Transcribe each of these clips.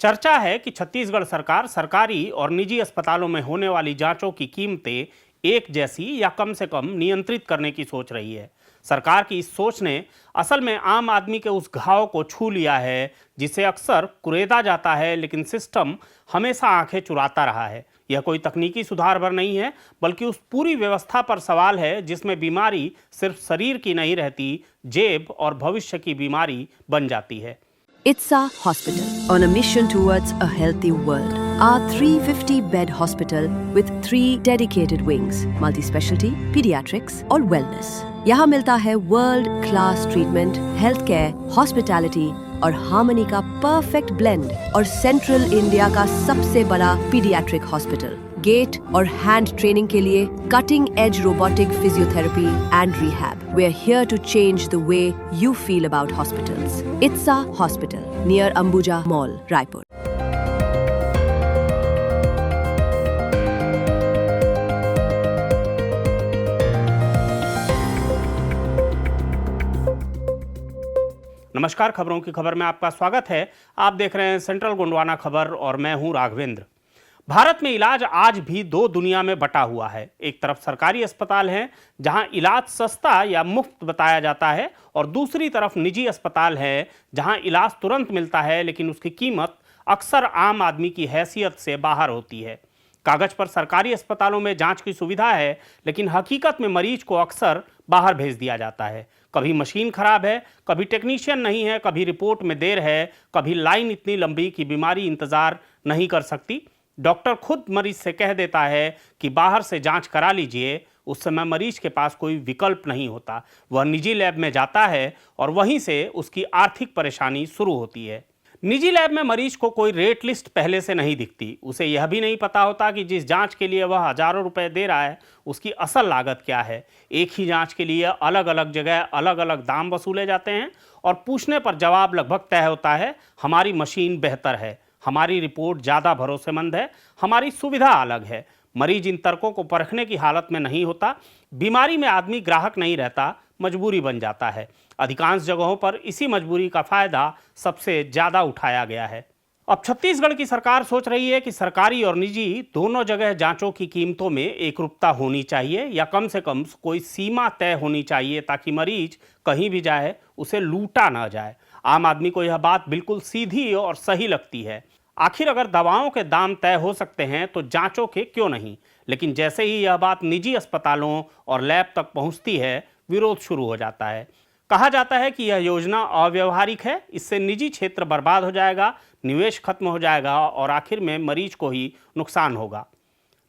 चर्चा है कि छत्तीसगढ़ सरकार सरकारी और निजी अस्पतालों में होने वाली जांचों की कीमतें एक जैसी या कम से कम नियंत्रित करने की सोच रही है। सरकार की इस सोच ने असल में आम आदमी के उस घाव को छू लिया है जिसे अक्सर कुरेदा जाता है, लेकिन सिस्टम हमेशा आंखें चुराता रहा है। यह कोई तकनीकी सुधार भर नहीं है, बल्कि उस पूरी व्यवस्था पर सवाल है जिसमें बीमारी सिर्फ शरीर की नहीं रहती, जेब और भविष्य की बीमारी बन जाती है। ITSA Hospital, on a mission towards a healthy world. Our 350-bed hospital with 3 dedicated wings, multi-specialty, pediatrics और wellness. यहाँ मिलता है world class treatment, health care, hospitality और हार्मनी का परफेक्ट ब्लेंड, और सेंट्रल इंडिया का सबसे बड़ा पीडियाट्रिक हॉस्पिटल। गेट और हैंड ट्रेनिंग के लिए cutting edge robotic physiotherapy and rehab. We are here to change the way you feel about hospitals. It's a hospital, near Ambuja mall, Raipur. नमस्कार, खबरों की खबर में आपका स्वागत है। आप देख रहे हैं सेंट्रल गोंडवाना खबर और मैं हूं राघवेंद्र। भारत में इलाज आज भी दो दुनिया में बटा हुआ है। एक तरफ सरकारी अस्पताल हैं जहां इलाज सस्ता या मुफ्त बताया जाता है, और दूसरी तरफ निजी अस्पताल है जहां इलाज तुरंत मिलता है, लेकिन उसकी कीमत अक्सर आम आदमी की हैसियत से बाहर होती है। कागज पर सरकारी अस्पतालों में जांच की सुविधा है, लेकिन हकीकत में मरीज को अक्सर बाहर भेज दिया जाता है। कभी मशीन खराब है, कभी टेक्नीशियन नहीं है, कभी रिपोर्ट में देर है, कभी लाइन इतनी लंबी कि बीमारी इंतजार नहीं कर सकती। डॉक्टर खुद मरीज से कह देता है कि बाहर से जांच करा लीजिए। उस समय मरीज के पास कोई विकल्प नहीं होता। वह निजी लैब में जाता है और वहीं से उसकी आर्थिक परेशानी शुरू होती है। निजी लैब में मरीज को कोई रेट लिस्ट पहले से नहीं दिखती। उसे यह भी नहीं पता होता कि जिस जांच के लिए वह हजारों रुपए दे रहा है उसकी असल लागत क्या है। एक ही जांच के लिए अलग अलग जगह अलग अलग दाम वसूले जाते हैं, और पूछने पर जवाब लगभग तय होता है, हमारी मशीन बेहतर है, हमारी रिपोर्ट ज़्यादा भरोसेमंद है, हमारी सुविधा अलग है। मरीज इन तर्कों को परखने की हालत में नहीं होता। बीमारी में आदमी ग्राहक नहीं रहता, मजबूरी बन जाता है। अधिकांश जगहों पर इसी मजबूरी का फायदा सबसे ज़्यादा उठाया गया है। अब छत्तीसगढ़ की सरकार सोच रही है कि सरकारी और निजी दोनों जगह जांचों की कीमतों में एकरूपता होनी चाहिए, या कम से कम कोई सीमा तय होनी चाहिए, ताकि मरीज कहीं भी जाए उसे लूटा ना जाए। आम आदमी को यह बात बिल्कुल सीधी और सही लगती है। आखिर अगर दवाओं के दाम तय हो सकते हैं तो जांचों के क्यों नहीं। लेकिन जैसे ही यह बात निजी अस्पतालों और लैब तक पहुंचती है, विरोध शुरू हो जाता है। कहा जाता है कि यह योजना अव्यवहारिक है, इससे निजी क्षेत्र बर्बाद हो जाएगा, निवेश खत्म हो जाएगा और आखिर में मरीज को ही नुकसान होगा।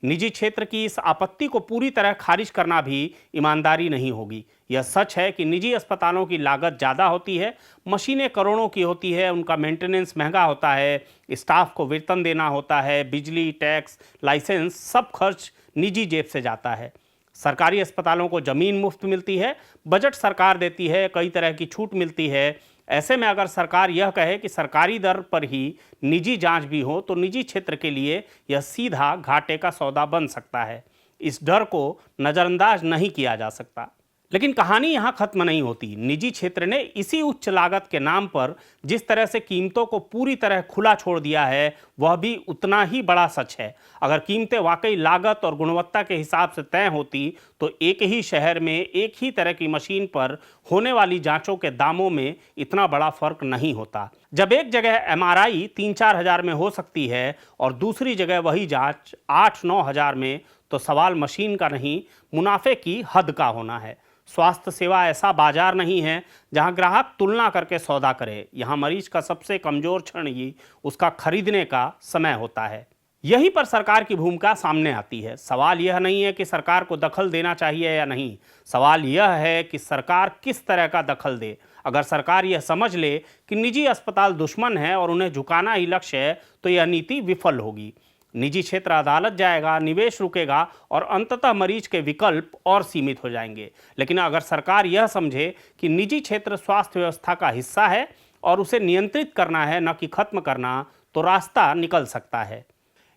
निजी क्षेत्र की इस आपत्ति को पूरी तरह खारिज करना भी ईमानदारी नहीं होगी। यह सच है कि निजी अस्पतालों की लागत ज़्यादा होती है, मशीनें करोड़ों की होती है, उनका मेंटेनेंस महंगा होता है, स्टाफ को वेतन देना होता है, बिजली, टैक्स, लाइसेंस, सब खर्च निजी जेब से जाता है। सरकारी अस्पतालों को ज़मीन मुफ्त मिलती है, बजट सरकार देती है, कई तरह की छूट मिलती है। ऐसे में अगर सरकार यह कहे कि सरकारी दर पर ही निजी जांच भी हो, तो निजी क्षेत्र के लिए यह सीधा घाटे का सौदा बन सकता है। इस डर को नज़रअंदाज नहीं किया जा सकता। लेकिन कहानी यहाँ खत्म नहीं होती। निजी क्षेत्र ने इसी उच्च लागत के नाम पर जिस तरह से कीमतों को पूरी तरह खुला छोड़ दिया है, वह भी उतना ही बड़ा सच है। अगर कीमतें वाकई लागत और गुणवत्ता के हिसाब से तय होती, तो एक ही शहर में एक ही तरह की मशीन पर होने वाली जांचों के दामों में इतना बड़ा फर्क नहीं होता। जब एक जगह MRI 3-4 हज़ार में हो सकती है और दूसरी जगह वही जांच 8-9 हज़ार में, तो सवाल मशीन का नहीं, मुनाफे की हद का होना है। स्वास्थ्य सेवा ऐसा बाजार नहीं है जहां ग्राहक तुलना करके सौदा करे। यहां मरीज का सबसे कमजोर क्षण ही उसका खरीदने का समय होता है। यहीं पर सरकार की भूमिका सामने आती है। सवाल यह नहीं है कि सरकार को दखल देना चाहिए या नहीं, सवाल यह है कि सरकार किस तरह का दखल दे। अगर सरकार यह समझ ले कि निजी अस्पताल दुश्मन है और उन्हें झुकाना ही लक्ष्य है, तो यह नीति विफल होगी। निजी क्षेत्र अदालत जाएगा, निवेश रुकेगा और अंततः मरीज के विकल्प और सीमित हो जाएंगे। लेकिन अगर सरकार यह समझे कि निजी क्षेत्र स्वास्थ्य व्यवस्था का हिस्सा है और उसे नियंत्रित करना है, न कि खत्म करना, तो रास्ता निकल सकता है।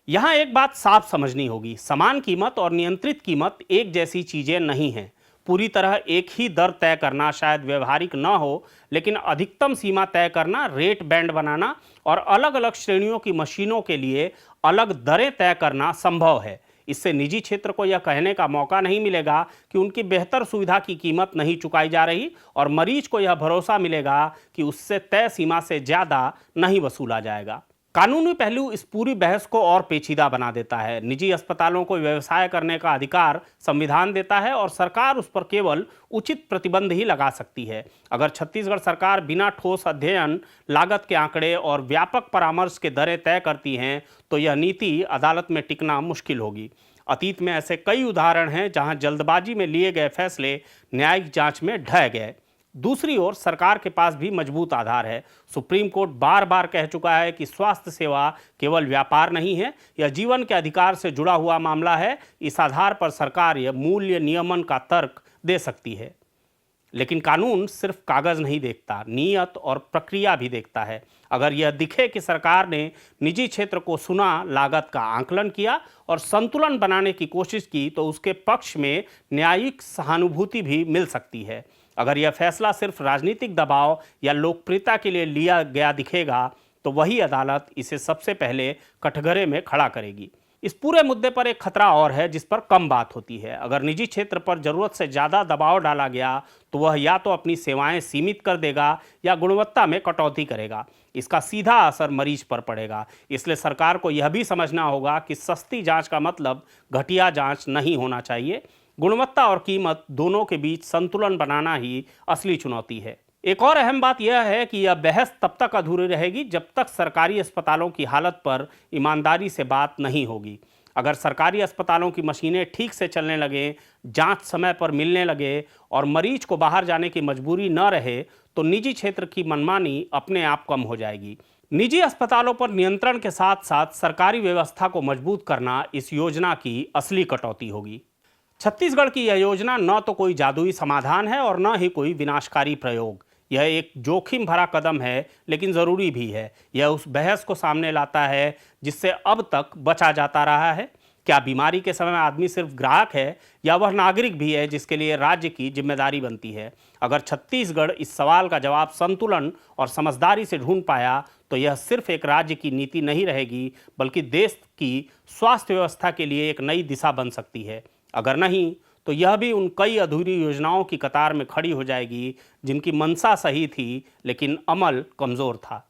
यहाँ एक बात साफ समझनी होगी, समान कीमत और नियंत्रित कीमत एक जैसी चीजें नहीं हैं। पूरी तरह एक ही दर तय करना शायद व्यवहारिक न हो, लेकिन अधिकतम सीमा तय करना, रेट बैंड बनाना और अलग अलग श्रेणियों की मशीनों के लिए अलग दरें तय करना संभव है। इससे निजी क्षेत्र को यह कहने का मौका नहीं मिलेगा कि उनकी बेहतर सुविधा की कीमत नहीं चुकाई जा रही, और मरीज को यह भरोसा मिलेगा कि उससे तय सीमा से ज़्यादा नहीं वसूला जाएगा। कानूनी पहलू इस पूरी बहस को और पेचीदा बना देता है। निजी अस्पतालों को व्यवसाय करने का अधिकार संविधान देता है और सरकार उस पर केवल उचित प्रतिबंध ही लगा सकती है। अगर छत्तीसगढ़ सरकार बिना ठोस अध्ययन, लागत के आंकड़े और व्यापक परामर्श के दरें तय करती हैं तो यह नीति अदालत में टिकना मुश्किल होगी। अतीत में ऐसे कई उदाहरण हैं जहां जल्दबाजी में लिए गए फैसले न्यायिक जांच में ढह गए। दूसरी ओर सरकार के पास भी मजबूत आधार है। सुप्रीम कोर्ट बार बार कह चुका है कि स्वास्थ्य सेवा केवल व्यापार नहीं है, यह जीवन के अधिकार से जुड़ा हुआ मामला है। इस आधार पर सरकार यह मूल्य नियमन का तर्क दे सकती है। लेकिन कानून सिर्फ कागज नहीं देखता, नीयत और प्रक्रिया भी देखता है। अगर यह दिखे कि सरकार ने निजी क्षेत्र को सुना, लागत का आंकलन किया और संतुलन बनाने की कोशिश की, तो उसके पक्ष में न्यायिक सहानुभूति भी मिल सकती है। अगर यह फैसला सिर्फ राजनीतिक दबाव या लोकप्रियता के लिए लिया गया दिखेगा, तो वही अदालत इसे सबसे पहले कटघरे में खड़ा करेगी। इस पूरे मुद्दे पर एक खतरा और है जिस पर कम बात होती है। अगर निजी क्षेत्र पर जरूरत से ज़्यादा दबाव डाला गया तो वह या तो अपनी सेवाएं सीमित कर देगा या गुणवत्ता में कटौती करेगा। इसका सीधा असर मरीज पर पड़ेगा। इसलिए सरकार को यह भी समझना होगा कि सस्ती जांच का मतलब घटिया जांच नहीं होना चाहिए। गुणवत्ता और कीमत दोनों के बीच संतुलन बनाना ही असली चुनौती है। एक और अहम बात यह है कि यह बहस तब तक अधूरी रहेगी जब तक सरकारी अस्पतालों की हालत पर ईमानदारी से बात नहीं होगी। अगर सरकारी अस्पतालों की मशीनें ठीक से चलने लगे, जांच समय पर मिलने लगे और मरीज को बाहर जाने की मजबूरी न रहे, तो निजी क्षेत्र की मनमानी अपने आप कम हो जाएगी। निजी अस्पतालों पर नियंत्रण के साथ साथ सरकारी व्यवस्था को मजबूत करना इस योजना की असली कटौती होगी। छत्तीसगढ़ की यह योजना न तो कोई जादुई समाधान है और न ही कोई विनाशकारी प्रयोग। यह एक जोखिम भरा कदम है, लेकिन ज़रूरी भी है। यह उस बहस को सामने लाता है जिससे अब तक बचा जाता रहा है। क्या बीमारी के समय आदमी सिर्फ ग्राहक है या वह नागरिक भी है जिसके लिए राज्य की जिम्मेदारी बनती है? अगर छत्तीसगढ़ इस सवाल का जवाब संतुलन और समझदारी से ढूंढ पाया तो यह सिर्फ एक राज्य की नीति नहीं रहेगी, बल्कि देश की स्वास्थ्य व्यवस्था के लिए एक नई दिशा बन सकती है। अगर नहीं, तो यह भी उन कई अधूरी योजनाओं की कतार में खड़ी हो जाएगी जिनकी मंशा सही थी लेकिन अमल कमज़ोर था।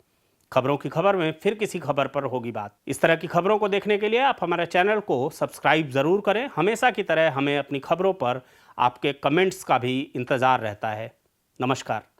खबरों की खबर में फिर किसी खबर पर होगी बात। इस तरह की खबरों को देखने के लिए आप हमारे चैनल को सब्सक्राइब ज़रूर करें। हमेशा की तरह हमें अपनी खबरों पर आपके कमेंट्स का भी इंतज़ार रहता है। नमस्कार।